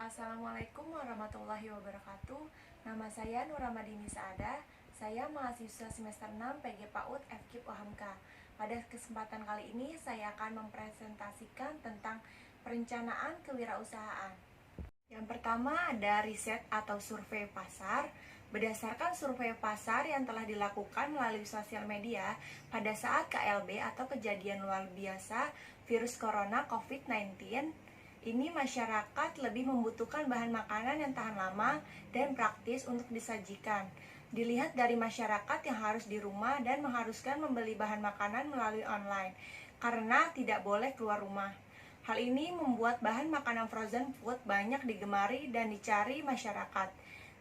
Assalamualaikum warahmatullahi wabarakatuh. Nama saya Nuramadini Saada. Saya mahasiswa semester 6 PG PAUD FKIP UHAMK. Pada kesempatan kali ini saya akan mempresentasikan tentang perencanaan kewirausahaan. Yang pertama ada riset atau survei pasar. Berdasarkan survei pasar yang telah dilakukan melalui sosial media pada saat KLB atau kejadian luar biasa virus corona COVID-19, ini masyarakat lebih membutuhkan bahan makanan yang tahan lama dan praktis untuk disajikan. Dilihat dari masyarakat yang harus di rumah dan mengharuskan membeli bahan makanan melalui online karena tidak boleh keluar rumah. Hal ini membuat bahan makanan frozen food banyak digemari dan dicari masyarakat.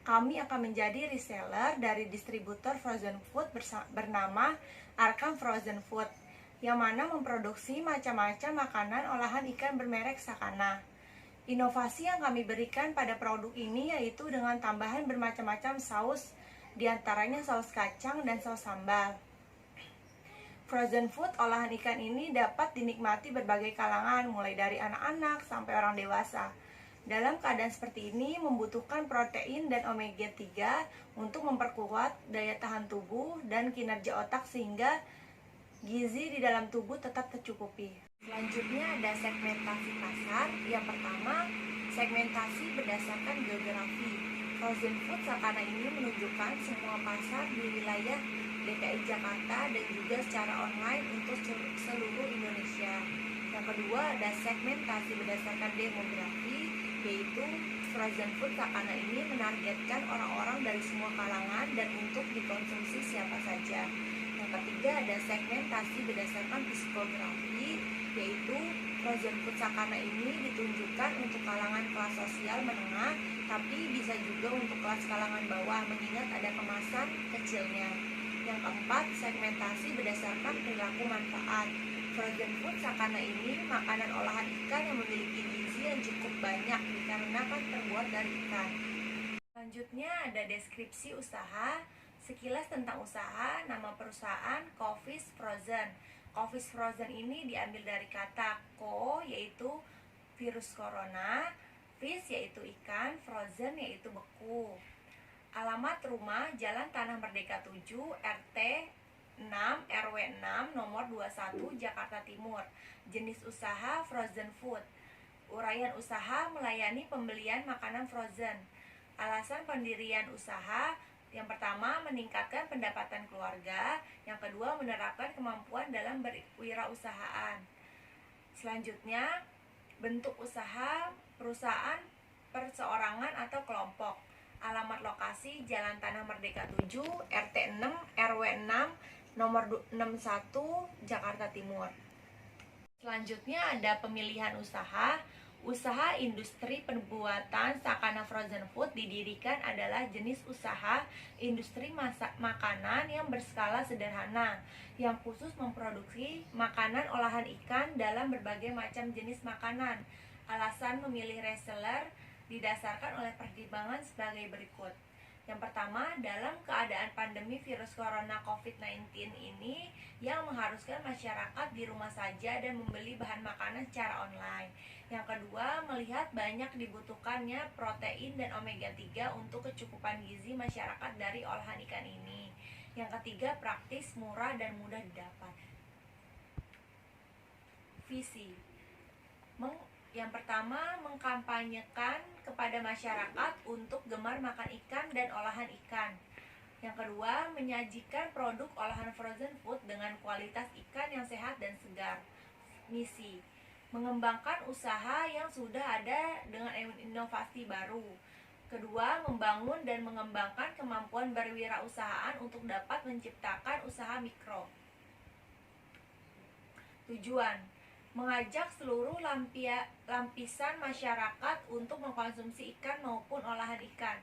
Kami akan menjadi reseller dari distributor frozen food bernama Arkam Frozen Food, yang mana memproduksi macam-macam makanan olahan ikan bermerek Sakana. Inovasi yang kami berikan pada produk ini yaitu dengan tambahan bermacam-macam saus, diantaranya saus kacang dan saus sambal. Frozen food olahan ikan ini dapat dinikmati berbagai kalangan, mulai dari anak-anak sampai orang dewasa. Dalam keadaan seperti ini membutuhkan protein dan omega 3 untuk memperkuat daya tahan tubuh dan kinerja otak sehingga gizi di dalam tubuh tetap tercukupi. Selanjutnya ada segmentasi pasar. Yang pertama, segmentasi berdasarkan geografi. Frozen food Sakana ini menunjukkan semua pasar di wilayah DKI Jakarta dan juga secara online untuk seluruh Indonesia. Yang kedua ada segmentasi berdasarkan demografi, yaitu frozen food Sakana ini menargetkan orang-orang dari semua kalangan dan untuk dikonsumsi siapa saja. Yang ketiga ada segmentasi berdasarkan psikografi, yaitu frozen food Sakana ini ditunjukkan untuk kalangan kelas sosial menengah, tapi bisa juga untuk kelas kalangan bawah mengingat ada kemasan kecilnya. Yang keempat, segmentasi berdasarkan perilaku manfaat. Frozen food Sakana ini makanan olahan ikan yang memiliki gizi yang cukup banyak dikarenakan terbuat dari ikan. Selanjutnya ada deskripsi usaha. Sekilas tentang usaha, nama perusahaan Coffees Frozen. Coffees Frozen ini diambil dari kata co yaitu virus corona, fish yaitu ikan, frozen yaitu beku. Alamat rumah Jalan Tanah Merdeka 7, RT 6, RW 6, nomor 21, Jakarta Timur. Jenis usaha frozen food. Uraian usaha melayani pembelian makanan frozen. Alasan pendirian usaha: yang pertama, meningkatkan pendapatan keluarga. Yang kedua, menerapkan kemampuan dalam berwirausahaan. Selanjutnya, bentuk usaha perusahaan perseorangan atau kelompok. Alamat lokasi Jalan Tanah Merdeka 7, RT 6, RW 6, nomor 61, Jakarta Timur. Selanjutnya ada pemilihan usaha. Usaha industri pembuatan Sakana Frozen Food didirikan adalah jenis usaha industri makanan yang berskala sederhana, yang khusus memproduksi makanan olahan ikan dalam berbagai macam jenis makanan. Alasan memilih reseller didasarkan oleh pertimbangan sebagai berikut. Yang pertama, dalam keadaan pandemi virus corona COVID-19 ini yang mengharuskan masyarakat di rumah saja dan membeli bahan makanan secara online. Yang kedua, melihat banyak dibutuhkannya protein dan omega 3 untuk kecukupan gizi masyarakat dari olahan ikan ini. Yang ketiga, praktis, murah, dan mudah didapat. Visi. Yang pertama, mengkampanyekan kepada masyarakat untuk gemar makan ikan dan olahan ikan. Yang kedua, menyajikan produk olahan frozen food dengan kualitas ikan yang sehat dan segar. Misi: mengembangkan usaha yang sudah ada dengan inovasi baru. Kedua, membangun dan mengembangkan kemampuan berwirausahaan untuk dapat menciptakan usaha mikro. Tujuan: mengajak seluruh lapisan masyarakat untuk mengkonsumsi ikan maupun olahan ikan.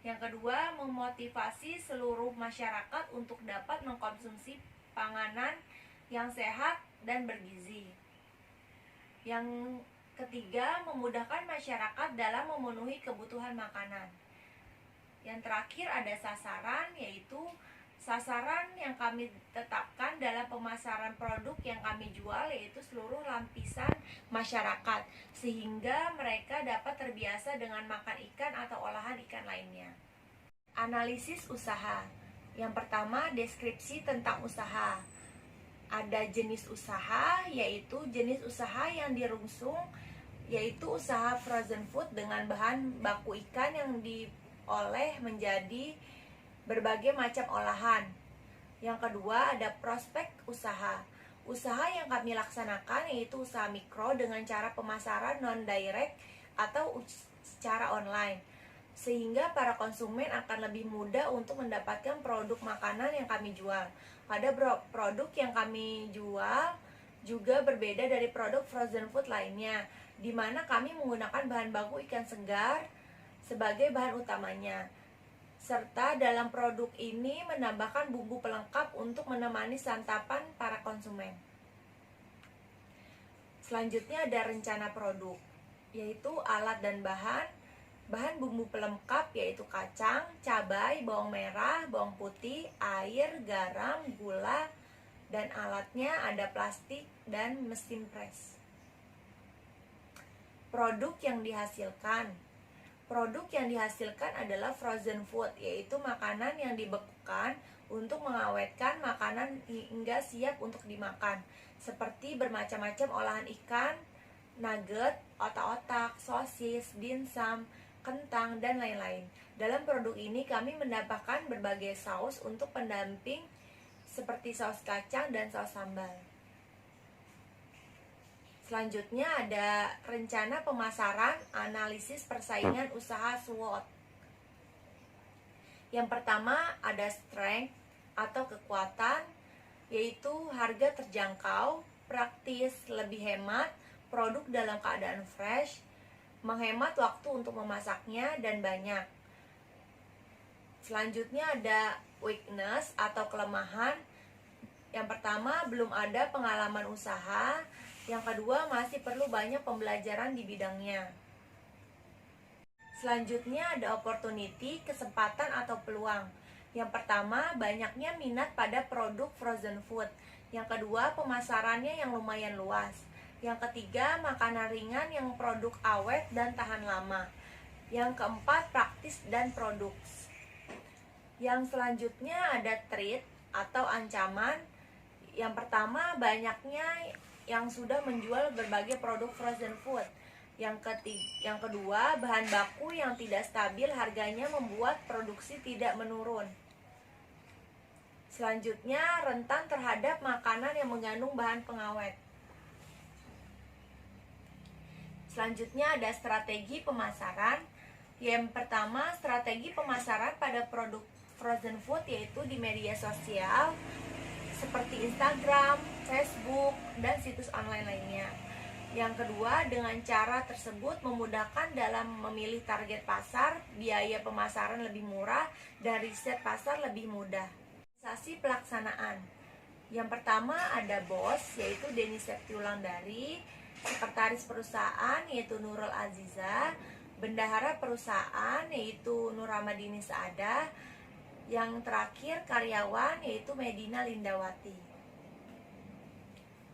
Yang kedua, memotivasi seluruh masyarakat untuk dapat mengkonsumsi panganan yang sehat dan bergizi. Yang ketiga, memudahkan masyarakat dalam memenuhi kebutuhan makanan. Yang terakhir ada sasaran, yaitu Sasaran yang kami tetapkan dalam pemasaran produk yang kami jual yaitu seluruh lapisan masyarakat, sehingga mereka dapat terbiasa dengan makan ikan atau olahan ikan lainnya. Analisis usaha. Yang pertama, deskripsi tentang usaha. Ada jenis usaha, yaitu jenis usaha yang dirungsung, yaitu usaha frozen food dengan bahan baku ikan yang diolah menjadi berbagai macam olahan. Yang kedua, ada prospek usaha. Usaha yang kami laksanakan yaitu usaha mikro dengan cara pemasaran non-direct atau secara online, sehingga para konsumen akan lebih mudah untuk mendapatkan produk makanan yang kami jual. Pada produk yang kami jual juga berbeda dari produk frozen food lainnya, di mana kami menggunakan bahan baku ikan segar sebagai bahan utamanya, serta dalam produk ini menambahkan bumbu pelengkap untuk menemani santapan para konsumen. Selanjutnya ada rencana produk, yaitu alat dan bahan. Bahan bumbu pelengkap yaitu kacang, cabai, bawang merah, bawang putih, air, garam, gula, dan alatnya ada plastik dan mesin pres. Produk yang dihasilkan. Produk yang dihasilkan adalah frozen food, yaitu makanan yang dibekukan untuk mengawetkan makanan hingga siap untuk dimakan, seperti bermacam-macam olahan ikan, nugget, otak-otak, sosis, dimsum, kentang, dan lain-lain. Dalam produk ini kami menambahkan berbagai saus untuk pendamping seperti saus kacang dan saus sambal. Selanjutnya ada rencana pemasaran, analisis persaingan usaha SWOT. Yang pertama ada strength atau kekuatan, yaitu harga terjangkau, praktis, lebih hemat, produk dalam keadaan fresh, menghemat waktu untuk memasaknya, dan banyak. Selanjutnya ada weakness atau kelemahan. Yang pertama, belum ada pengalaman usaha. Yang kedua, masih perlu banyak pembelajaran di bidangnya. Selanjutnya ada opportunity, kesempatan atau peluang. Yang pertama, banyaknya minat pada produk frozen food. Yang kedua, pemasarannya yang lumayan luas. Yang ketiga, makanan ringan yang produk awet dan tahan lama. Yang keempat, praktis dan produk. Yang selanjutnya ada threat atau ancaman. Yang pertama, banyaknya yang sudah menjual berbagai produk frozen food. Yang kedua, bahan baku yang tidak stabil harganya membuat produksi tidak menurun. Selanjutnya, rentan terhadap makanan yang mengandung bahan pengawet. Selanjutnya ada strategi pemasaran. Yang pertama, strategi pemasaran pada produk frozen food yaitu di media sosial seperti Instagram, Facebook, dan situs online lainnya. Yang kedua, dengan cara tersebut memudahkan dalam memilih target pasar, biaya pemasaran lebih murah, dan riset pasar lebih mudah. Organisasi pelaksanaan. Yang pertama ada BOS, yaitu Denny Septiulandari, sekretaris perusahaan yaitu Nurul Aziza, bendahara perusahaan yaitu Nur Ramadini Saadah, yang terakhir karyawan yaitu Medina Lindawati.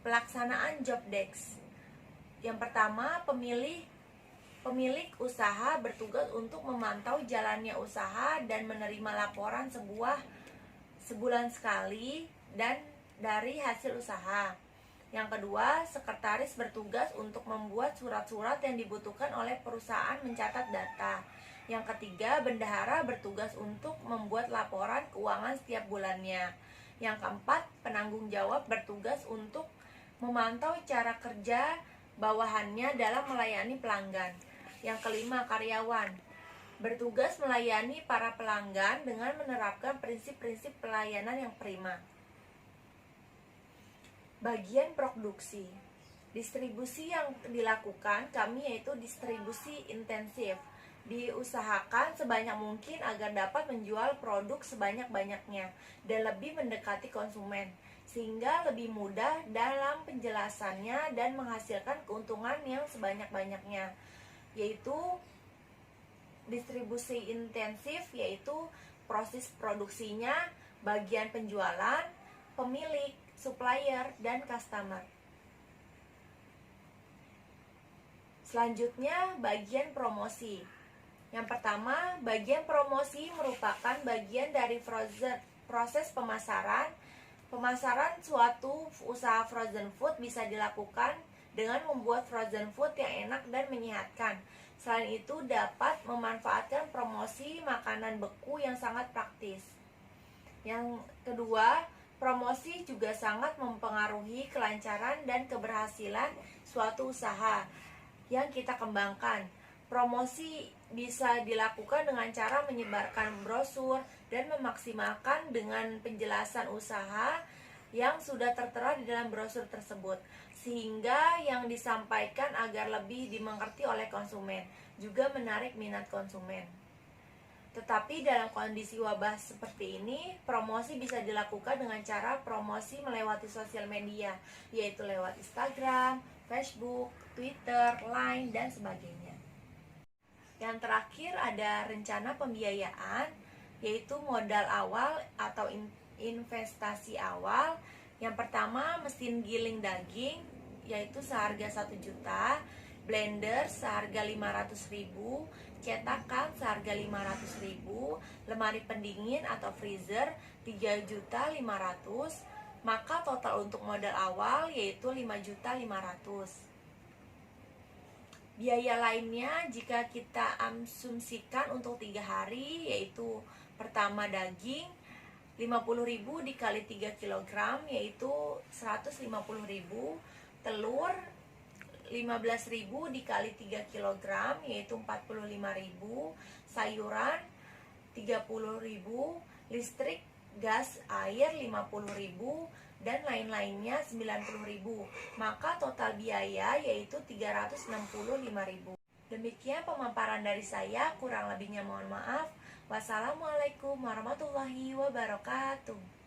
Pelaksanaan job desk. Yang pertama, pemilik usaha bertugas untuk memantau jalannya usaha dan menerima laporan sebulan sekali dan dari hasil usaha. Yang kedua, sekretaris bertugas untuk membuat surat-surat yang dibutuhkan oleh perusahaan mencatat data. Yang ketiga, bendahara bertugas untuk membuat laporan keuangan setiap bulannya. Yang keempat, penanggung jawab bertugas untuk memantau cara kerja bawahannya dalam melayani pelanggan. Yang kelima, karyawan bertugas melayani para pelanggan dengan menerapkan prinsip-prinsip pelayanan yang prima. Bagian produksi. Distribusi yang dilakukan kami yaitu distribusi intensif. Diusahakan sebanyak mungkin agar dapat menjual produk sebanyak-banyaknya dan lebih mendekati konsumen, sehingga lebih mudah dalam penjelasannya dan menghasilkan keuntungan yang sebanyak-banyaknya. Yaitu distribusi intensif, yaitu proses produksinya bagian penjualan, pemilik, supplier, dan customer. Selanjutnya, bagian promosi. Yang pertama, bagian promosi merupakan bagian dari proses pemasaran. Pemasaran suatu usaha frozen food bisa dilakukan dengan membuat frozen food yang enak dan menyehatkan. Selain itu, dapat memanfaatkan promosi makanan beku yang sangat praktis. Yang kedua, promosi juga sangat mempengaruhi kelancaran dan keberhasilan suatu usaha yang kita kembangkan. Promosi bisa dilakukan dengan cara menyebarkan brosur dan memaksimalkan dengan penjelasan usaha yang sudah tertera di dalam brosur tersebut, sehingga yang disampaikan agar lebih dimengerti oleh konsumen, juga menarik minat konsumen. Tetapi dalam kondisi wabah seperti ini, promosi bisa dilakukan dengan cara promosi melewati sosial media, yaitu lewat Instagram, Facebook, Twitter, Line, dan sebagainya. Yang terakhir ada rencana pembiayaan, yaitu modal awal atau investasi awal. Yang pertama, mesin giling daging, yaitu seharga 1 juta, blender seharga 500.000, cetakan seharga 500.000, lemari pendingin atau freezer 3.500.000, maka total untuk modal awal yaitu 5.500.000. Biaya lainnya jika kita asumsikan untuk 3 hari, yaitu pertama daging 50.000 dikali 3 kg yaitu 150.000, telur 15.000 dikali 3 kg yaitu 45.000, sayuran 30.000, listrik, gas, air 50.000, dan lain-lainnya 90.000. Maka total biaya yaitu 365.000. Demikian pemaparan dari saya, kurang lebihnya mohon maaf. Wassalamualaikum warahmatullahi wabarakatuh.